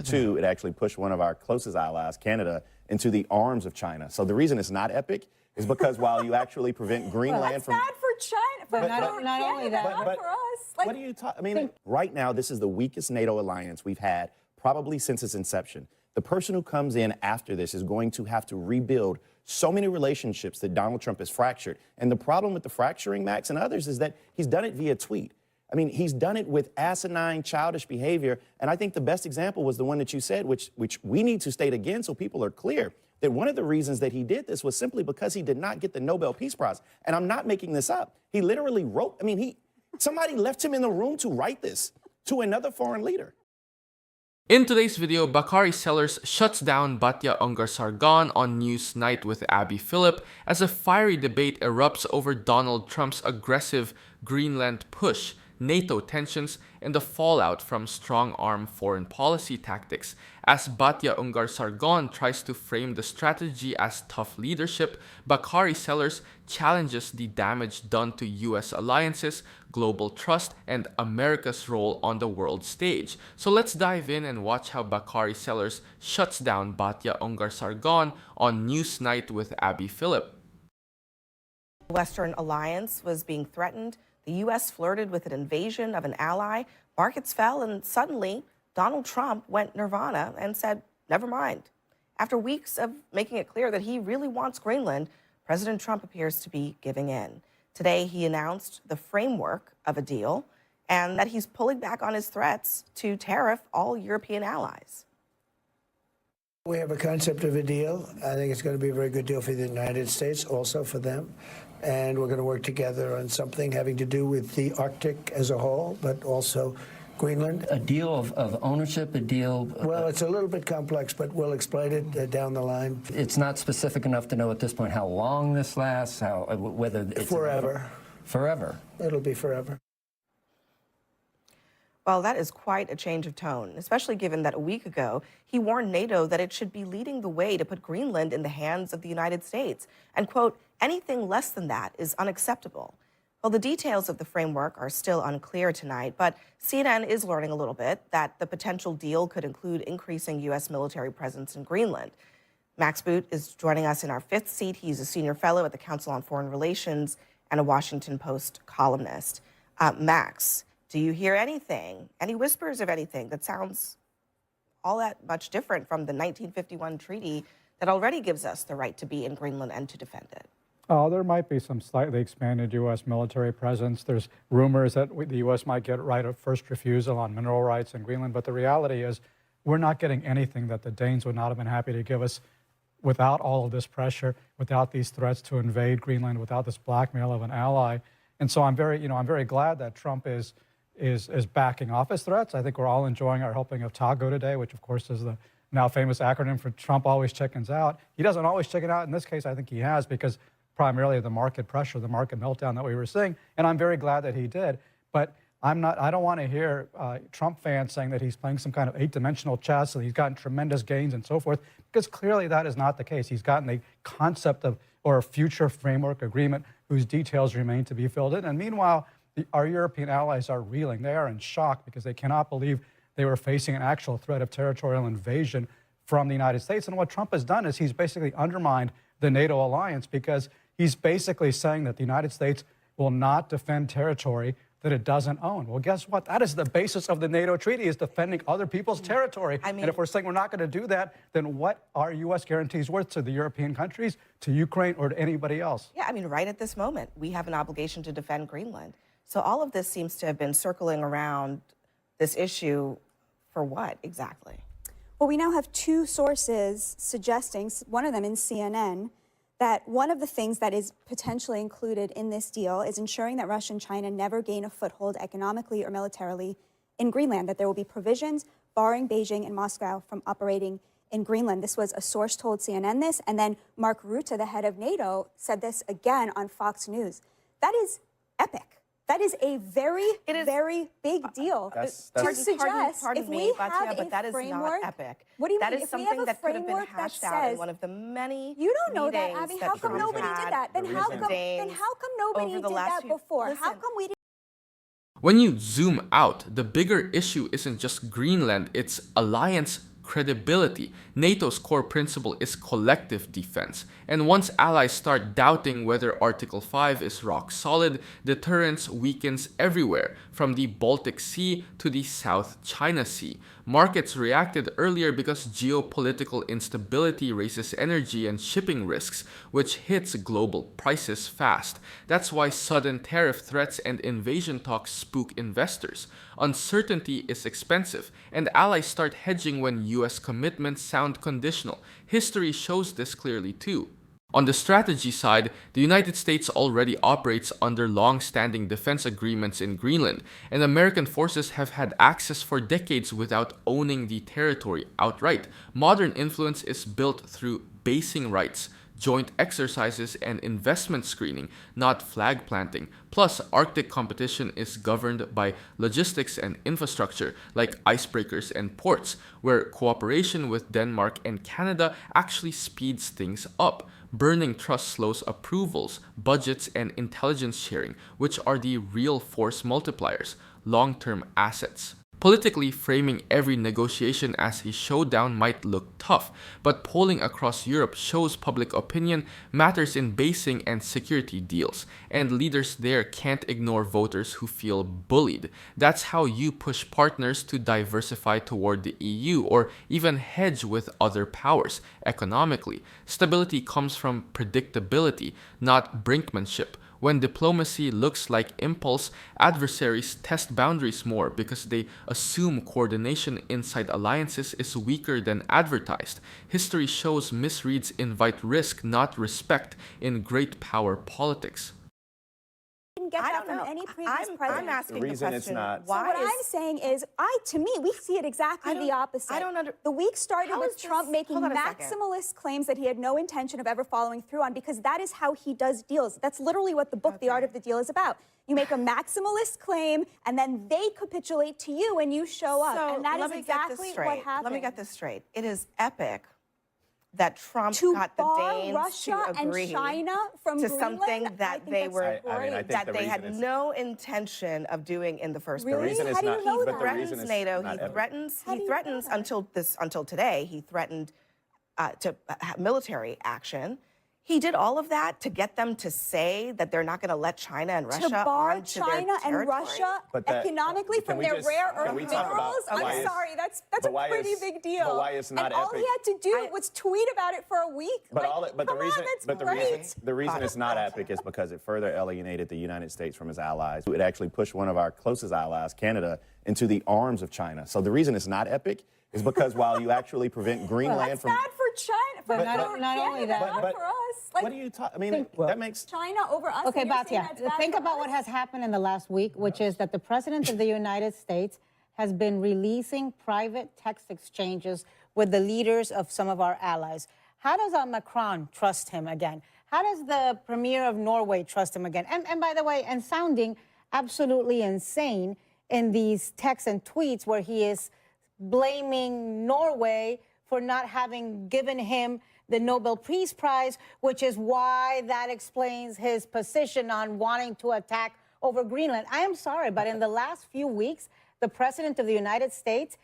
Two, it actually pushed one of our closest allies, Canada, into the arms of China. So the reason it's not epic is because while you actually prevent Greenland from... That's bad for China, But not only that, not for us. Like, what are you talking? I mean, right now, this is the weakest NATO alliance we've had probably since its inception. The person who comes in after this is going to have to rebuild so many relationships that Donald Trump has fractured. And the problem with the fracturing, Max, and others, is that he's done it via tweet. I mean, he's done it with asinine, childish behavior. And I think the best example was the one that you said, which we need to state again so people are clear, that one of the reasons that he did this was simply because he did not get the Nobel Peace Prize. And I'm not making this up. He literally wrote, I mean, somebody left him in the room to write this to another foreign leader. In today's video, Bakari Sellers shuts down Batya Ungar-Sargon on NewsNight with Abby Phillip as a fiery debate erupts over Donald Trump's aggressive Greenland push, NATO tensions, and the fallout from strong-arm foreign policy tactics. As Batya Ungar-Sargon tries to frame the strategy as tough leadership, Bakari Sellers challenges the damage done to US alliances, global trust, and America's role on the world stage. So let's dive in and watch how Bakari Sellers shuts down Batya Ungar-Sargon on NewsNight with Abby Phillip. The Western alliance was being threatened. The U.S. flirted with an invasion of an ally. Markets fell, and suddenly Donald Trump went nirvana and said, never mind. After weeks of making it clear that he really wants Greenland, President Trump appears to be giving in. Today, he announced the framework of a deal and that he's pulling back on his threats to tariff all European allies. We have a concept of a deal. I think it's going to be a very good deal for the United States, also for them. And we're going to work together on something having to do with the Arctic as a whole, but also Greenland. A deal of ownership, a deal... Well, it's a little bit complex, but we'll explain it down the line. It's not specific enough to know at this point how long this lasts, whether it's... Forever. Forever. It'll be forever. Well, that is quite a change of tone, especially given that a week ago, he warned NATO that it should be leading the way to put Greenland in the hands of the United States. And, quote, anything less than that is unacceptable. Well, the details of the framework are still unclear tonight, but CNN is learning a little bit that the potential deal could include increasing U.S. military presence in Greenland. Max Boot is joining us in our fifth seat. He's a senior fellow at the Council on Foreign Relations and a Washington Post columnist. Max, do you hear anything, any whispers of anything that sounds all that much different from the 1951 treaty that already gives us the right to be in Greenland and to defend it? There might be some slightly expanded U.S. military presence. There's rumors that the U.S. might get right of first refusal on mineral rights in Greenland, but the reality is we're not getting anything that the Danes would not have been happy to give us without all of this pressure, without these threats to invade Greenland, without this blackmail of an ally. And so I'm very glad that Trump is backing off his threats. I think we're all enjoying our helping of Tago today, which of course is the now famous acronym for Trump always chickens out. He doesn't always chicken out. In this case, I think he has, because primarily the market pressure, the market meltdown that we were seeing. And I'm very glad that he did. But I don't want to hear Trump fans saying that he's playing some kind of 8-dimensional chess and he's gotten tremendous gains and so forth, because clearly that is not the case. He's gotten a concept of, or a future framework agreement whose details remain to be filled in. And meanwhile, our European allies are reeling. They are in shock because they cannot believe they were facing an actual threat of territorial invasion from the United States. And what Trump has done is he's basically undermined the NATO alliance, because he's basically saying that the United States will not defend territory that it doesn't own. Well, guess what? That is the basis of the NATO treaty, is defending other people's territory. And if we're saying we're not going to do that, then what are U.S. guarantees worth to the European countries, to Ukraine, or to anybody else? Yeah, I mean, right at this moment, we have an obligation to defend Greenland. So all of this seems to have been circling around this issue for what exactly? Well, we now have two sources suggesting, one of them in CNN, that one of the things that is potentially included in this deal is ensuring that Russia and China never gain a foothold economically or militarily in Greenland, that there will be provisions barring Beijing and Moscow from operating in Greenland. This was a source told CNN this, and then Mark Rutte, the head of NATO, said this again on Fox News. That is epic. That is a very big deal. Pardon me, Batya, but that is not epic. What do you mean? That is something that could have been hashed out in one of the many You don't know that, Abby. How come nobody did that? Then how come nobody did that before? How come we didn't? When you zoom out, the bigger issue isn't just Greenland, it's alliance credibility. NATO's core principle is collective defense, and once allies start doubting whether Article 5 is rock solid, deterrence weakens everywhere, from the Baltic Sea to the South China Sea. Markets reacted earlier because geopolitical instability raises energy and shipping risks, which hits global prices fast. That's why sudden tariff threats and invasion talks spook investors. Uncertainty is expensive, and allies start hedging when US commitments sound conditional. History shows this clearly too. On the strategy side, the United States already operates under long-standing defense agreements in Greenland, and American forces have had access for decades without owning the territory outright. Modern influence is built through basing rights, joint exercises, and investment screening, not flag planting. Plus, Arctic competition is governed by logistics and infrastructure like icebreakers and ports, where cooperation with Denmark and Canada actually speeds things up. Burning trust slows approvals, budgets, and intelligence sharing, which are the real force multipliers, long-term assets. Politically, framing every negotiation as a showdown might look tough, but polling across Europe shows public opinion matters in basing and security deals, and leaders there can't ignore voters who feel bullied. That's how you push partners to diversify toward the EU or even hedge with other powers. Economically, stability comes from predictability, not brinkmanship. When diplomacy looks like impulse, adversaries test boundaries more because they assume coordination inside alliances is weaker than advertised. History shows misreads invite risk, not respect, in great power politics. Didn't get that from any previous president. I'm asking The reason the it's question, not- So what I'm saying is, to me, we see it exactly the opposite. The week started How with is Trump this- making hold on a second. maximalist claims that he had no intention of ever following through on, because that is how he does deals. That's literally what the book, The Art of the Deal, is about. You make a maximalist claim, and then they capitulate to you, and you show up. So and that let is me get this exactly straight. what happened. Let me get this straight. It is epic that Trump To got the bar Danes Russia to agree and China from to Greenland, something I that think they that's were great. I think that the they had reason is- no intention of doing in the first place. Really? The reason How it's do you not, know but that? the Threatens reason it's NATO. not He epic. threatens. How do He you know threatens that? until today. He threatened to have military action. He did all of that to get them to say that they're not going to let China and Russia To bar onto their China and territory? Russia But that- economically can from we their just- rare can earth we talk about minerals. why I'm it's- sorry, that's but a why pretty it's- big deal. but why it's not and all epic? he had to do was tweet about it for a week. But like, the come reason, on, that's but the great. reason, the reason it's not epic is because it further alienated the United States from its allies. It actually pushed one of our closest allies, Canada, into the arms of China. So the reason it's not epic is because while you actually prevent Greenland That's from, bad for China, for not Canada, only that, not but for us. Like, what do you talk? I mean, that makes. China over us. Okay, and you're saying Batya, that's bad think for about us? what has happened in the last week, which is that the President of the United States has been releasing private text exchanges with the leaders of some of our allies. How does Macron trust him again? How does the Premier of Norway trust him again? And by the way, and sounding absolutely insane in these texts and tweets where he is blaming Norway for not having given him the Nobel Peace Prize, which is why that explains his position on wanting to attack over Greenland. I am sorry, but in the last few weeks, the President of the United States.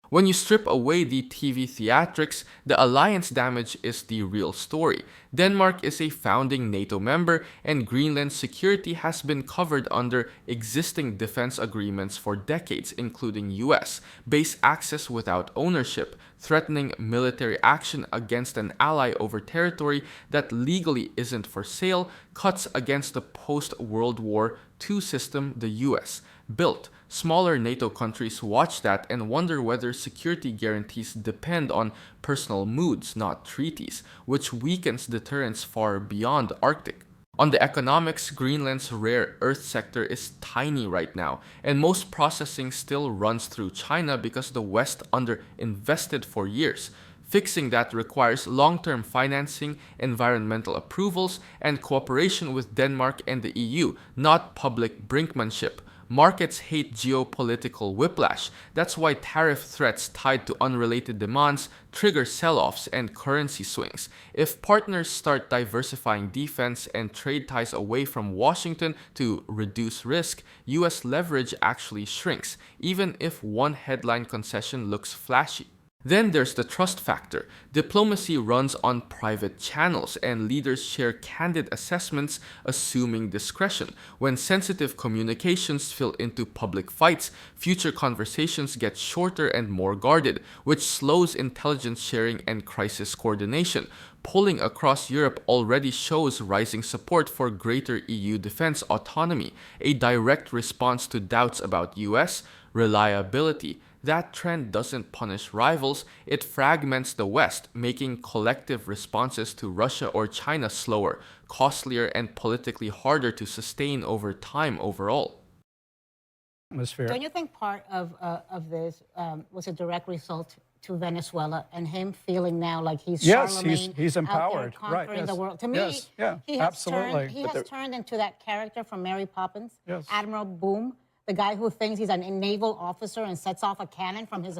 When you strip away the TV theatrics, the alliance damage is the real story. Denmark is a founding NATO member, and Greenland's security has been covered under existing defense agreements for decades, including US, base access without ownership, threatening military action against an ally over territory that legally isn't for sale, cuts against the post-World War II system the US built. Smaller NATO countries watch that and wonder whether security guarantees depend on personal moods, not treaties, which weakens deterrence far beyond Arctic. On the economics, Greenland's rare earth sector is tiny right now, and most processing still runs through China because the West underinvested for years. Fixing that requires long-term financing, environmental approvals, and cooperation with Denmark and the EU, not public brinkmanship. Markets hate geopolitical whiplash. That's why tariff threats tied to unrelated demands trigger sell-offs and currency swings. If partners start diversifying defense and trade ties away from Washington to reduce risk, US leverage actually shrinks, even if one headline concession looks flashy. Then there's the trust factor. Diplomacy runs on private channels, and leaders share candid assessments, assuming discretion. When sensitive communications spill into public fights, future conversations get shorter and more guarded, which slows intelligence sharing and crisis coordination. Polling across Europe already shows rising support for greater EU defense autonomy, a direct response to doubts about US reliability. That trend doesn't punish rivals, it fragments the West, making collective responses to Russia or China slower, costlier, and politically harder to sustain over time overall. Don't you think part of this was a direct result to Venezuela and him feeling now like he's Charlemagne he's empowered, out there conquering the world? To me, Yes, yeah, he has absolutely. turned into that character from Mary Poppins, Yes. Admiral Boom. The guy who thinks he's a naval officer and sets off a cannon from his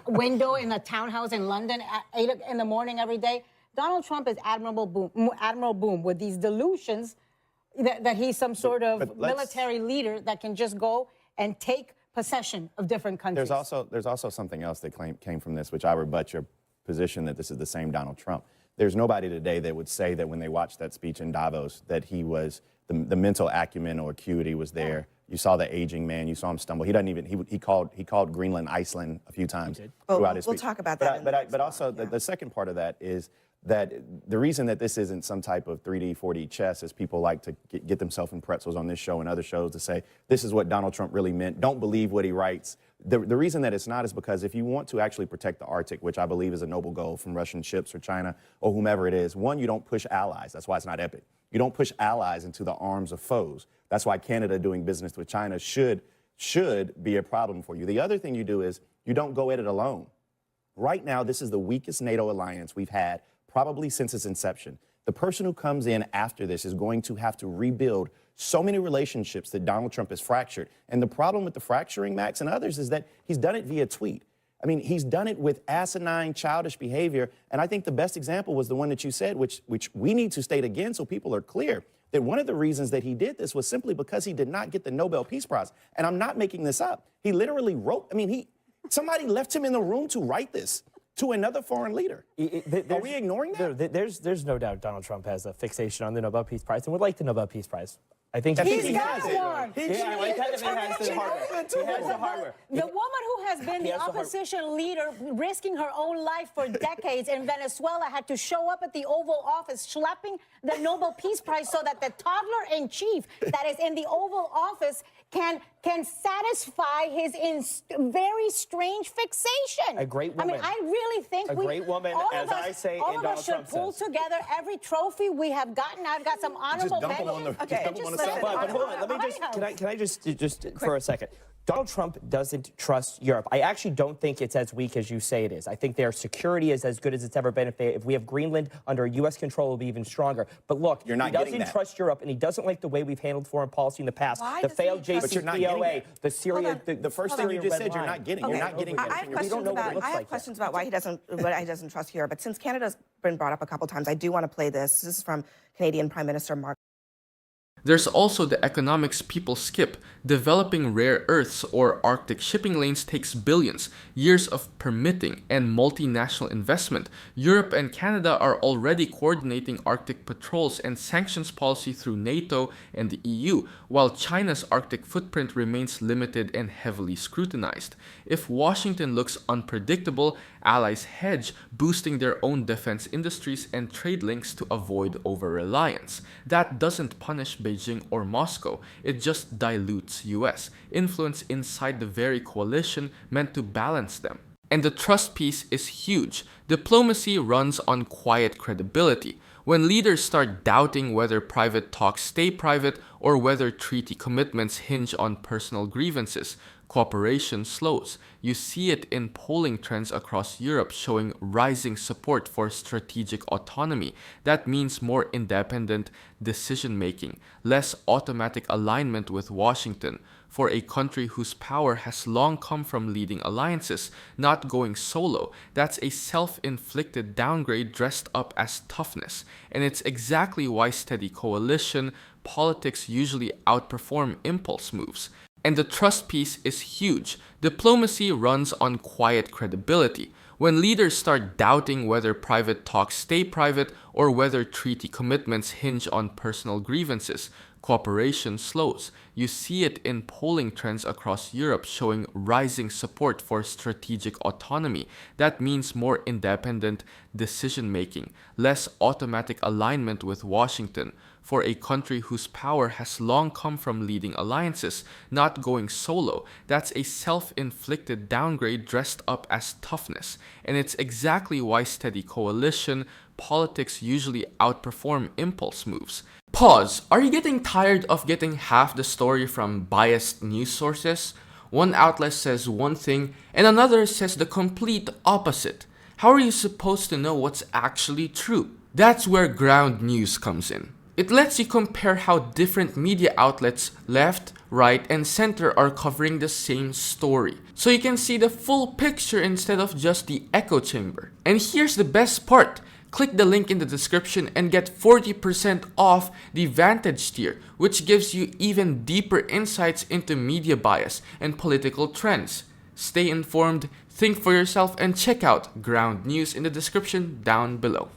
window in a townhouse in London at 8 in the morning every day. Donald Trump is Admiral Boom with these delusions that he's some sort of military leader that can just go and take possession of different countries. There's also something else that came from this, which I rebut your position that this is the same Donald Trump. There's nobody today that would say that when they watched that speech in Davos that he was the mental acumen or acuity was there. You saw the aging man. You saw him stumble. He doesn't even. He called Greenland Iceland a few times throughout his speech. We'll talk about that. But also the second part of that is that the reason that this isn't some type of 3D, 4D chess, as people like to get themselves in pretzels on this show and other shows to say this is what Donald Trump really meant. Don't believe what he writes. The reason that it's not is because if you want to actually protect the Arctic, which I believe is a noble goal from Russian ships or China or whomever it is, one, you don't push allies. That's why it's not epic. You don't push allies into the arms of foes. That's why Canada doing business with China should be a problem for you. The other thing you do is you don't go at it alone. Right now, this is the weakest NATO alliance we've had probably since its inception. The person who comes in after this is going to have to rebuild so many relationships that Donald Trump has fractured. And the problem with the fracturing, Max, and others, is that he's done it via tweet. I mean, he's done it with asinine, childish behavior. And I think the best example was the one that you said, which we need to state again so people are clear, that one of the reasons that he did this was simply because he did not get the Nobel Peace Prize. And I'm not making this up. He literally wrote, somebody left him in the room to write this to another foreign leader. Are we ignoring that? There's no doubt Donald Trump has a fixation on the Nobel Peace Prize and would like the Nobel Peace Prize. I think He's got one. He has the hardware. The woman who has been the opposition leader, risking her own life for decades in Venezuela, had to show up at the Oval Office schlepping the Nobel Peace Prize so that the toddler-in-chief that is in the Oval Office can satisfy his very strange fixation. A great woman. I really think great woman, all as of us, I say, all and of us Donald should Trump pull says. together every trophy we have gotten. I've got some honorable dump 'em on mentions. the- just dump 'em on the side. But hold on, let me just, can I just for a second. Donald Trump doesn't trust Europe. I actually don't think it's as weak as you say it is. I think their security is as good as it's ever been. If we have Greenland under U.S. control, it'll be even stronger. But look, You're not he getting doesn't that. trust Europe, and he doesn't like the way we've handled foreign policy in the past. Why The doesn't he failed trust- But you're not getting JCPOA, that. the Syria... The first thing you just said, you're not getting. You're not getting I that. have from your- We don't know what it looks I have like yet. questions about why he doesn't trust Europe. But since Canada's been brought up a couple times, I do want to play this. This is from Canadian Prime Minister Mark. There's also the economics people skip. Developing rare earths or Arctic shipping lanes takes billions, years of permitting, and multinational investment. Europe and Canada are already coordinating Arctic patrols and sanctions policy through NATO and the EU, while China's Arctic footprint remains limited and heavily scrutinized. If Washington looks unpredictable, allies hedge, boosting their own defense industries and trade links to avoid over-reliance. That doesn't punish Beijing or Moscow, it just dilutes US influence inside the very coalition meant to balance them. And the trust piece is huge. Diplomacy runs on quiet credibility. When leaders start doubting whether private talks stay private or whether treaty commitments hinge on personal grievances, Cooperation slows. You see it in polling trends across Europe showing rising support for strategic autonomy. That means more independent decision-making, less automatic alignment with Washington. For a country whose power has long come from leading alliances, not going solo, that's a self-inflicted downgrade dressed up as toughness. And it's exactly why steady coalition politics usually outperform impulse moves. And the trust piece is huge. Diplomacy runs on quiet credibility. When leaders start doubting whether private talks stay private or whether treaty commitments hinge on personal grievances, cooperation slows. You see it in polling trends across Europe showing rising support for strategic autonomy. That means more independent decision-making, less automatic alignment with Washington. For a country whose power has long come from leading alliances, not going solo, that's a self-inflicted downgrade dressed up as toughness. And it's exactly why steady coalition politics usually outperform impulse moves. Pause. Are you getting tired of getting half the story from biased news sources? One outlet says one thing and another says the complete opposite. How are you supposed to know what's actually true? That's where ground news comes in. It lets you compare how different media outlets, left, right, and center are covering the same story. So you can see the full picture instead of just the echo chamber. And here's the best part. Click the link in the description and get 40% off the Vantage tier, which gives you even deeper insights into media bias and political trends. Stay informed, think for yourself, and check out Ground News in the description down below.